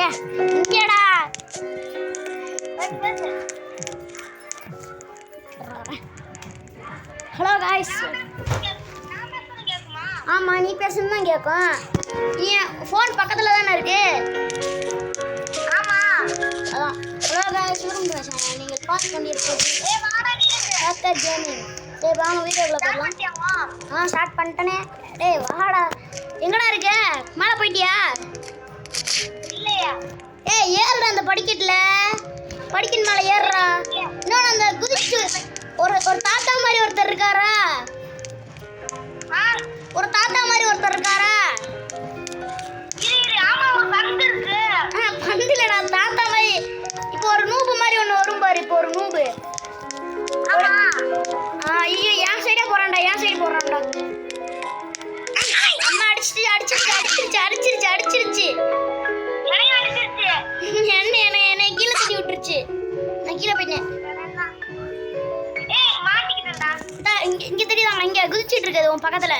ஏ இங்கடா hello guys. ஆமாம், நீ பேசுன்னு தான் கேட்கும். நீ ஃபோன் பக்கத்தில் தானே இருக்கு. அதான். ஹலோ காய்ஸ், பேசுகிறேன். நீங்கள் பார்த்து கொண்டிருப்பது ஹேக்கர் கேமிங். சரி வாங்க வீடியோக்குள்ள போகலாம். ஸ்டார்ட் பண்ணிட்டேனே. டேய் வாடா, எங்கடா இருக்க? மேலே போயிட்டியா? இல்லையா? ஏறுடா அந்த படிக்கட்டில். படிக்கட்டு மேலே ஏறுறா. இன்னொன்று அந்த குதிச்சு ஒரு தாத்தா மாதிரி ஒருத்தர் இருக்காரா? ஒரு தாத்தா மாதிரி ஒருத்தர் இருக்காரா? பந்திலடா தாத்தா மாதிரி. இப்போ ஒரு நூபு மாதிரி ஒன்று வரும் பாரு. இப்போ ஒரு நூபு. ஐயோ, என் சைடே போறான்டா. என் சைடு போறான்டா. அம்மா அடிச்சிருச்சு. என்ன கீழே தட்டி விட்டுருச்சு. நான் கீழே போயிட்டேன். இங்க தெரியுதாங்க, இங்க குதிச்சிட்டு இருக்குது உன் பக்கத்துல.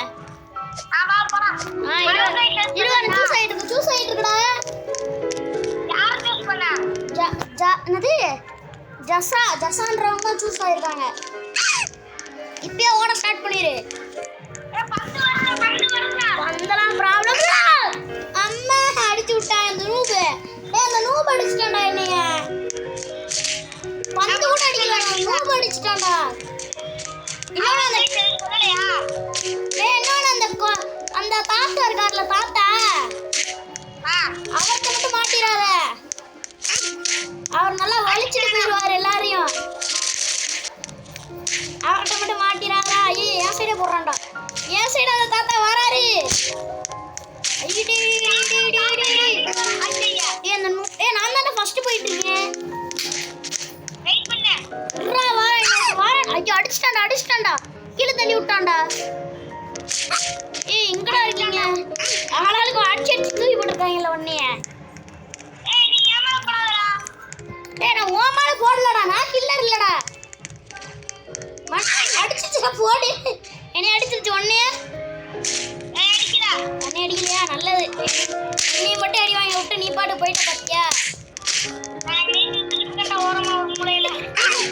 சூஸ் ஆயிட்டு இருக்குடா. என்னது ஜசான்றவங்க சூஸ் ஆயிருக்காங்க. இப்பயே ஓட ஸ்டார்ட் பண்ணிரு. வந்தலாம் ப்ராப்ளம். அம்மா அடிச்சு விட்டான் அந்த நூபு. அந்த நூபு அடிச்சிட்டான்டா. என்னைய பந்து கூட அடிக்கல, நூபு அடிச்சிட்டான்டா. அந்த தாத்தா இருக்கார்ல, தாத்தா அவர்கிட்ட மட்டும் மாட்டிராத. அவர் நல்லா வலிச்சுட்டு போயிடுவார் எல்லாரையும். அவர்கிட்ட மட்டும் மாட்டிராதா. ஐயோ, என் சைடே போடுறான்டா. என் சைடு அந்த தாத்தா வராரு. நான் தானே ஃபர்ஸ்ட் போயிட்டு இருக்கேன். ஐயோ, அடிச்சிட்டான்டா. கீழே தள்ளி விட்டான்டா. எங்கடா இருக்கீங்க? ஆளாளுக்கு அடிச்சு தூக்கி போட்டுருக்காங்கல்ல உன்னைய. நான் ஓ மேல போடலடா. நான் கில்லர் இல்லடா. அடிச்சிச்சுடா. போடு. என்னை அடிச்சிருச்சு உன்னைய. என்னை அடிக்கலையா? நல்லது. நீ மட்டும் அடி வாங்கி விட்டு நீ பாட்டு போயிட்ட பாத்தியா?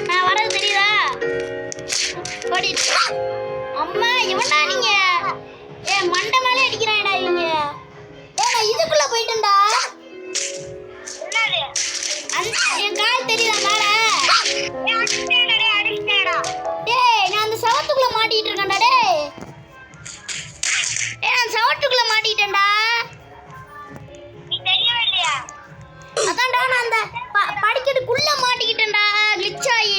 நான் வரது தெரியுதா? அம்மா இவன்டா நீங்க. மண்டை மேலே அடிக்கிறான்டா இவங்க. நான் இதுக்குள்ள போயிட்டேன்டா. என் கால் தெரியுதா மேல? டேய், நான் அந்த சவத்துக்குள்ள மாட்டிட்டு இருக்கேன்டா. டேய், நான் சவத்துக்குள்ள மாட்டிட்டேன்டா. அதான்டா, நான் அந்த படிக்கட்டுக்குள்ள மாட்டிக்கிட்டேன்டா. கிளிச் ஆகி.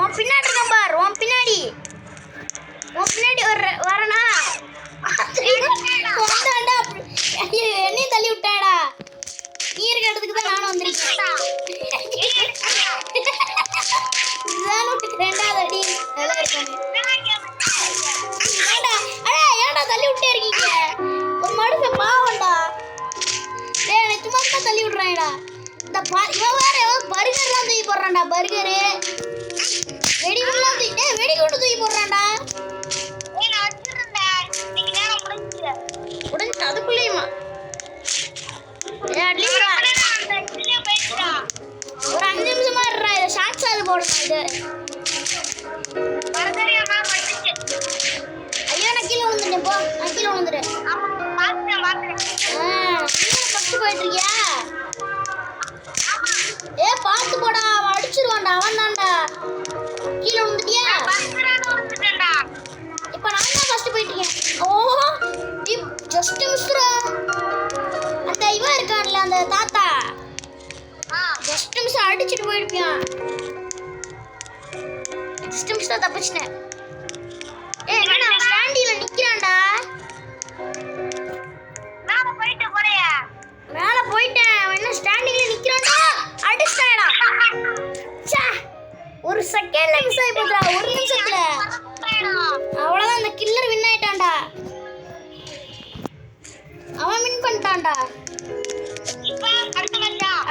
உன் பின்னாடி இருக்கான் பார். உன் பின்னாடி வரனா? என்னையும் தள்ளி விட்டாடா. நீ இருக்க இடத்துக்கு தான் நானும் வந்திருக்கேன். ரெண்டாவது அடி நல்லா இருக்காங்க. ஏன்டா தள்ளி விட்டே இருக்கீங்க? ஒரு மனுஷன் பாவம்டா. டேய், சும்மா தான் தள்ளி விடுறாங்கடா. இந்த இவன் வேற பர்கர்லாம் தூக்கி போடுறான்டா. பர்கரு வெடிகுண்டு தூக்கி போடுறான்டா. முடிஞ்சு அதுக்குள்ளேயுமா? ஒரு 5 நிமிஷமா இருடா. இதை ஷார்ட் சால் போடணும். இது ஐயோ, நான் கீழே விழுந்துட்டேன். போ, நான் கீழே விழுந்துட்டேன். ஃபர்ஸ்ட் போயிட்டு இருக்கியா? பார்த்து போடா. அவன் அடிச்சிருவான்டா. அவன் தான்டா. கீழே விழுந்துட்டியா? இப்ப நான் தான் ஃபர்ஸ்ட் போயிட்டு இருக்கேன். ஜஸ்ட் மிஸ்ரா. அந்த இவன் இருக்கான்ல, அந்த தாத்தா, ஜஸ்ட் மிஸ் அடிச்சிட்டு போயிருப்பான். ஜஸ்ட் மிஸ் தான் தப்பிச்சிட்டேன். என்ன ஸ்டாண்டில நிக்கிறான்டா. மேல போயிட்டேன். அவன் என்ன ஸ்டாண்டிங்ல நிக்கிறான்டா. அடிச்சாடா. ஒரு செகண்ட்ல மிஸ் ஆயி போச்சுடா. ஒரு நிமிஷத்துல. அவ்வளவுதான், அந்த கில்லர் வின் ஆயிட்டான்டா. அவன் வின் பண்ணிட்டான்டா.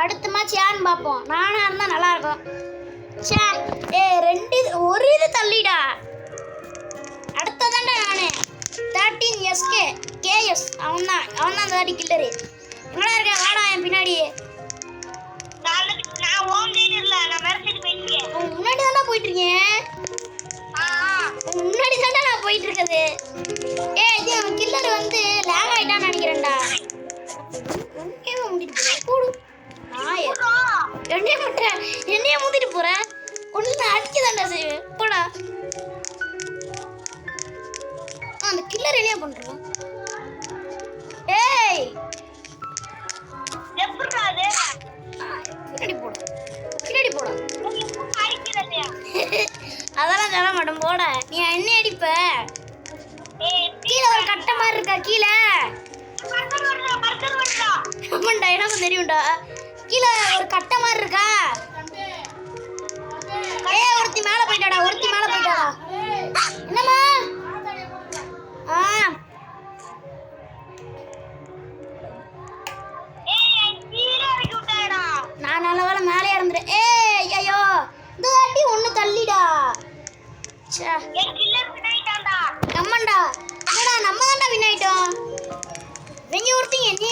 அடுத்த மேட்ச் யாருன்னு பார்ப்போம். நானா இருந்தா நல்லா இருக்கும். ஒரு இது தள்ளிடா. அடுத்ததான்டா நானு 13 SK. எஸ் அவன் தான் அந்த வாட்டி கில்லரு. எங்கடா இருக்க? வாடா என் பின்னாடி. நான் ஹோம் தேட்டர்ல நான் மெர்சிட்டு போயிட்டு இருக்கேன். உன் முன்னாடி தான்டா போயிட்டு இருக்கேன். உன் முன்னாடி தான்டா நான் போயிட்டு இருக்குது. இது அவன் கில்லர் வந்து லேக் ஆயிட்டான்னு நினைக்கிறேன்டா. என்னைய முந்திட்டு போற ஒண்ணு அடிக்கதாண்டா செய்வேன். போடா. அந்த கில்லர் என்ன பண்றான்? ஏய் எப்படா அது? பின்னாடி போடா. பின்னாடி போடா. நீ அடிக்கிறதே. அதெல்லாம் சொல்ல மாட்டேன். போட நீ என்ன அடிப்ப? கீழே ஒரு கட்ட மாதிரி இருக்கா? கீழே ஆமாண்டா எனக்கு தெரியும்டா. கீழே ஒரு கட்ட மாதிரி இருக்கா? ஒருத்தி மேல போயிட்டாடா. என்னம்மா? நான் நல்ல வேலை மேலே இருந்துட்டேன். ஐயோ இந்த வாட்டி ஒண்ணு தள்ளிடா. நம்மண்டா என்னடா நம்ம தான்டா வின் ஆயிட்டோம். வெங்க ஒருத்தங்க என்ன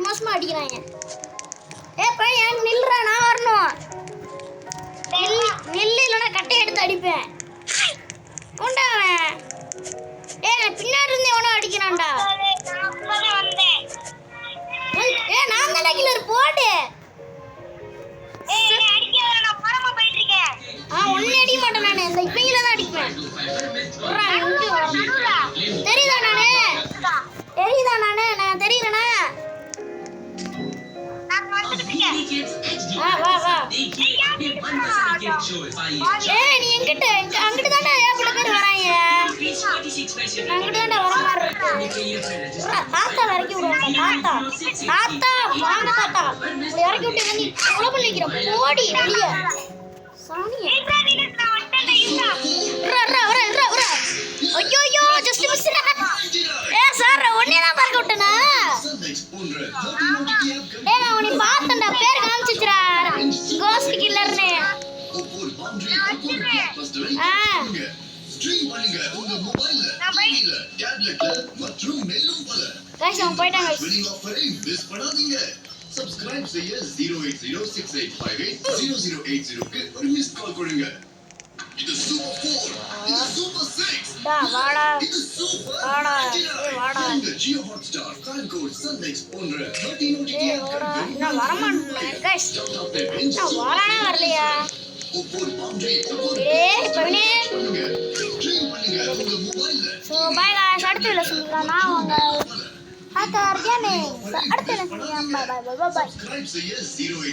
மோசமா அடிக்கிறாங்க. பையன் எனக்கு நில்றா, நான் வரணும். நெல்லு இல்லைன்னா கட்டை எடுத்து அடிப்பேன். உண்டாவன் நான் பின்னாடி இருந்து எவனோ அடிக்கிறான்டா. நான் தானே கில்லர். போடு. ஒன்னு அடிக்க மாட்டேன் நானு. இந்த இப்பையில தான் அடிப்பேன். தெரியுதா நானு நான் தெரியுறேனா? வா நீ எங்கிட்ட அங்கிட்டு தானே ஏற்பட பேர் வராங்க. அங்கிட்டு தானே வர மாதிரி இருக்கு. தாத்தா இறக்கி விடுவாங்க. தாத்தா வாங்க தாத்தா. இறக்கி விட்டு வந்து கொலை பண்ணிக்கிறேன். போடி வெளியே சாணிய. ஐயோ ஜஸ்ட் மிஸ். சார் ஒன்னே தான் பார்க்க விட்டனா? நான் உன்னை பார்த்தேன்டா. பேர் காமிச்சிச்சுடா. கோஸ்ட் கில்லர்னு. गाइस हम போய்ட்டாங்க. சப்ஸ்கிரைப் செய்ய 08068580080 க்கு ஒரு மிஸ் கால் கொடுங்க. இது சூப்பர் 4, இது சூப்பர் 6, டா வாடா இது சூப்பர் வாடா வாடா. இந்த Jio Hotstar fan code sunlight போன்ற 13 OTT நான் வர மாட்டேன் गाइस. நான் வரவே வரலையா? ஒவ்வொரு பவுண்டரி ஒவ்வொரு பவினே ஸ்ட்ரீம் பண்ணுங்க உங்க மொபைல்ல. So by guys. அடுத்த வீடியோல சந்திக்கலாம். நான் உங்க ஹாக்கர் கேமிங். அடுத்த வீடியோல சந்திக்கலாம். பை. சப்ஸ்கிரைப் செய்ய 080